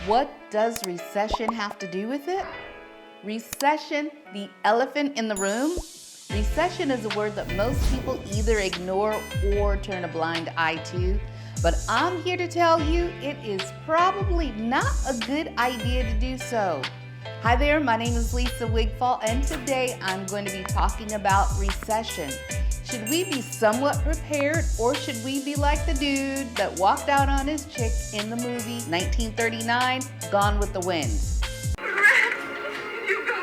What does recession have to do with it? Recession, the elephant in the room? Recession is a word that most people either ignore or turn a blind eye to. But I'm here to tell you it is probably not a good idea to do so. Hi there, my name is Lisa Wigfall, and today I'm going to be talking about recession. Should we be somewhat prepared, or should we be like the dude that walked out on his chick in the movie 1939, Gone with the Wind? You go.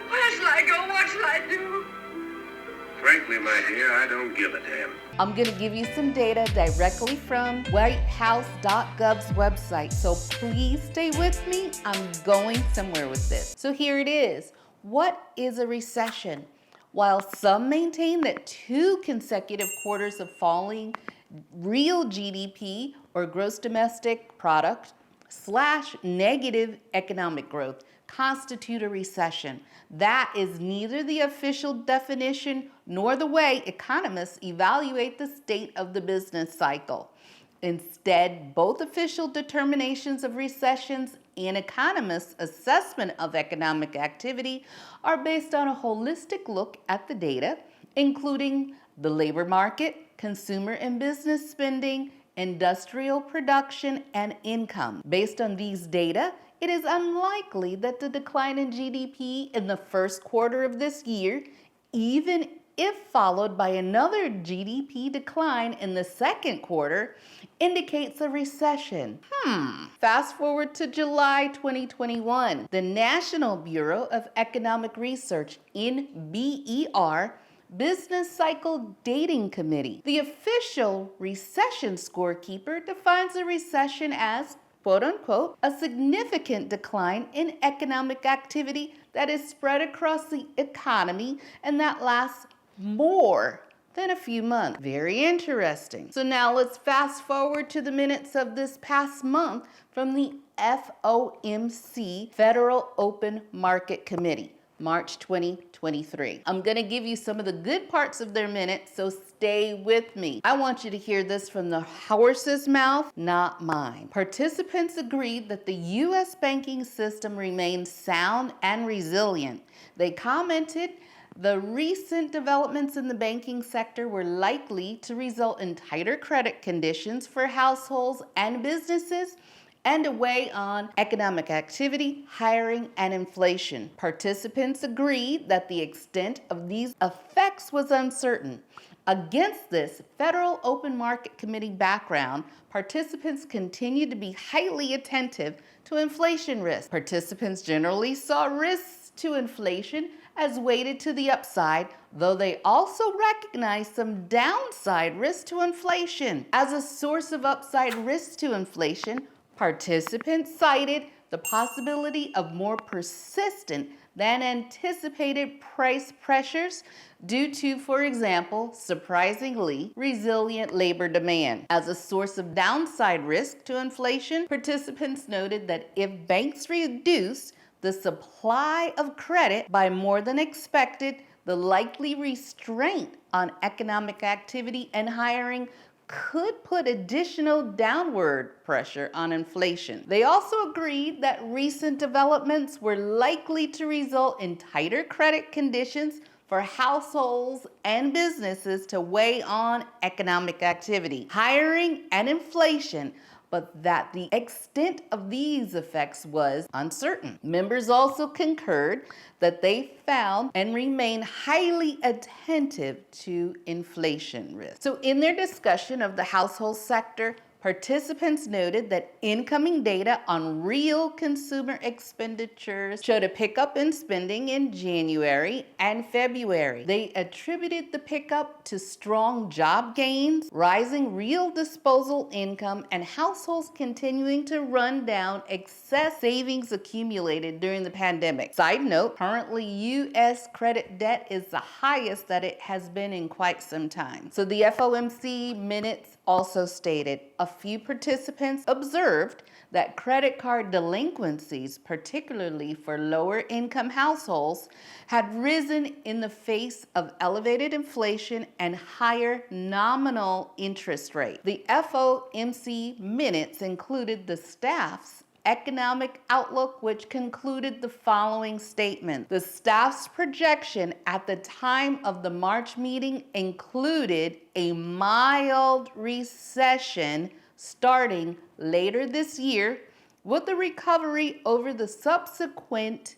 Where shall I go? What shall I do? Frankly, my dear, I don't give a damn. I'm going to give you some data directly from whitehouse.gov's website, so please stay with me. I'm going somewhere with this. So here it is. What is a recession? While some maintain that 2 consecutive quarters of falling real GDP or gross domestic product / negative economic growth constitute a recession, that is neither the official definition nor the way economists evaluate the state of the business cycle. Instead, both official determinations of recessions and economists' assessment of economic activity are based on a holistic look at the data, including the labor market, consumer and business spending, industrial production, and income. Based on these data, it is unlikely that the decline in GDP in the first quarter of this year, even if followed by another GDP decline in the second quarter, indicates a recession. Fast forward to July 2021. The National Bureau of Economic Research, NBER, Business Cycle Dating Committee. The official recession scorekeeper defines a recession as, quote unquote, a significant decline in economic activity that is spread across the economy and that lasts more than a few months. Very interesting. So now let's fast forward to the minutes of this past month from the FOMC, Federal Open Market Committee, March 2023. I'm going to give you some of the good parts of their minutes, so stay with me. I want you to hear this from the horse's mouth, not mine. Participants agreed that the U.S. banking system remains sound and resilient. They commented the recent developments in the banking sector were likely to result in tighter credit conditions for households and businesses and to weigh on economic activity, hiring, and inflation. Participants agreed that the extent of these effects was uncertain. Against this Federal Open Market Committee background, participants continued to be highly attentive to inflation risk. Participants generally saw risks to inflation as weighted to the upside, though they also recognized some downside risk to inflation. As a source of upside risk to inflation, participants cited the possibility of more persistent than anticipated price pressures due to, for example, surprisingly resilient labor demand. As a source of downside risk to inflation, participants noted that if banks reduce the supply of credit by more than expected, the likely restraint on economic activity and hiring could put additional downward pressure on inflation. They also agreed that recent developments were likely to result in tighter credit conditions for households and businesses to weigh on economic activity, hiring, and inflation, but that the extent of these effects was uncertain. Members also concurred that they found and remain highly attentive to inflation risk. So in their discussion of the household sector, participants noted that incoming data on real consumer expenditures showed a pickup in spending in January and February. They attributed the pickup to strong job gains, rising real disposable income, and households continuing to run down excess savings accumulated during the pandemic. Side note, currently U.S. credit debt is the highest that it has been in quite some time. So the FOMC minutes also stated a few participants observed that credit card delinquencies, particularly for lower income households, had risen in the face of elevated inflation and higher nominal interest rate. The FOMC minutes included the staff's economic outlook, which concluded the following statement. The staff's projection at the time of the March meeting included a mild recession starting later this year, with the recovery over the subsequent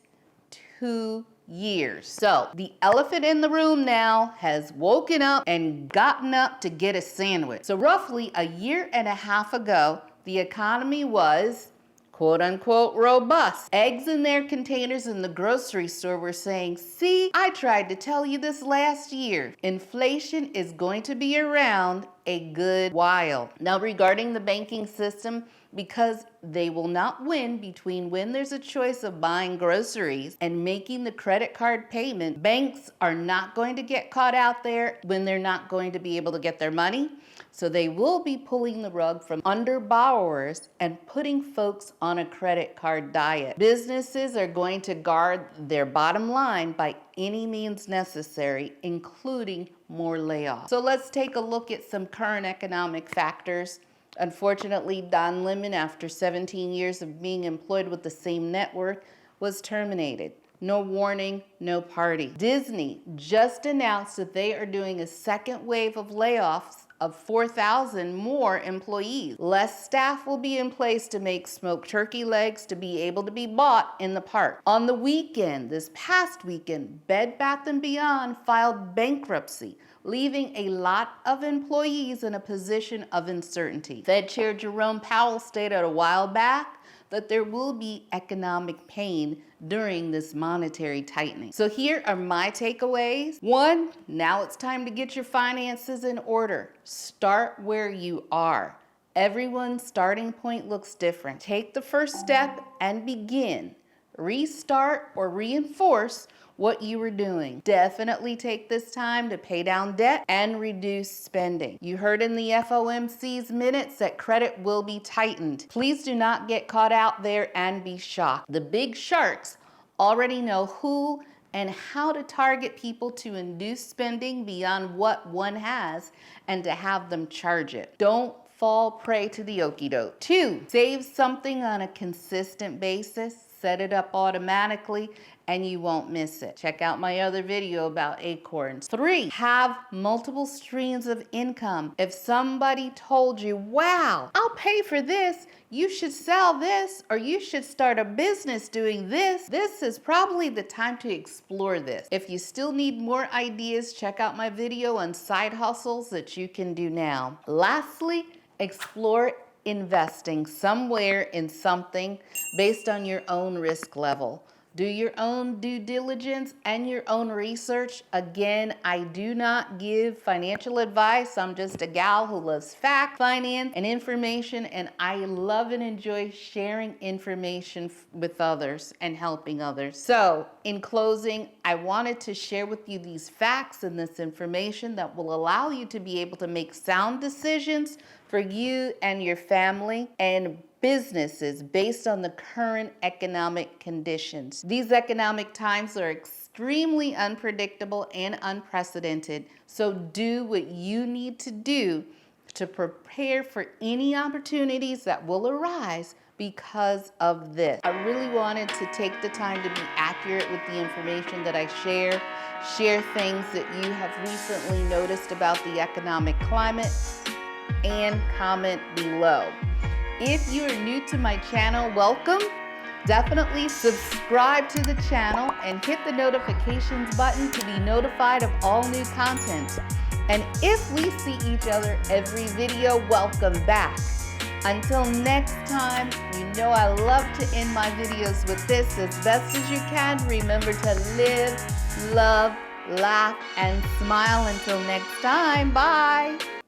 2 years. So the elephant in the room now has woken up and gotten up to get a sandwich. So roughly a year and a half ago, the economy was quote unquote robust. Eggs in their containers in the grocery store were saying, see, I tried to tell you this last year. Inflation is going to be around a good while. Now, regarding the banking system, because they will not win between when there's a choice of buying groceries and making the credit card payment, banks are not going to get caught out there when they're not going to be able to get their money. So they will be pulling the rug from under borrowers and putting folks on a credit card diet. Businesses are going to guard their bottom line by any means necessary, including more layoffs. So let's take a look at some current economic factors. Unfortunately, Don Lemon, after 17 years of being employed with the same network, was terminated. No warning, no party. Disney just announced that they are doing a second wave of layoffs of 4,000 more employees. Less staff will be in place to make smoked turkey legs to be able to be bought in the park. On the weekend, this past weekend, Bed Bath & Beyond filed bankruptcy, leaving a lot of employees in a position of uncertainty. Fed Chair Jerome Powell stated a while back that there will be economic pain during this monetary tightening. So here are my takeaways. 1, now it's time to get your finances in order. Start where you are. Everyone's starting point looks different. Take the first step and begin. Restart or reinforce what you were doing. Definitely take this time to pay down debt and reduce spending. You heard in the FOMC's minutes that credit will be tightened. Please do not get caught out there and be shocked. The big sharks already know who and how to target people to induce spending beyond what one has and to have them charge it. Don't fall prey to the okie doke. 2, save something on a consistent basis. Set it up automatically and you won't miss it. Check out my other video about Acorns. 3, have multiple streams of income. If somebody told you, wow, I'll pay for this, you should sell this, or you should start a business doing this, this is probably the time to explore this. If you still need more ideas, check out my video on side hustles that you can do now. Lastly, explore investing somewhere in something based on your own risk level. Do your own due diligence and your own research. Again, I do not give financial advice. I'm just a gal who loves fact, finance, and information, and I love and enjoy sharing information with others and helping others. So, in closing, I wanted to share with you these facts and this information that will allow you to be able to make sound decisions for you and your family and businesses based on the current economic conditions. These economic times are extremely unpredictable and unprecedented, so do what you need to do to prepare for any opportunities that will arise because of this. I really wanted to take the time to be accurate with the information that I share things that you have recently noticed about the economic climate, and comment below. If you are new to my channel, welcome. Definitely subscribe to the channel and hit the notifications button to be notified of all new content. And if we see each other every video, welcome back. Until next time, you know I love to end my videos with this as best as you can. Remember to live, love, laugh, and smile. Until next time, bye.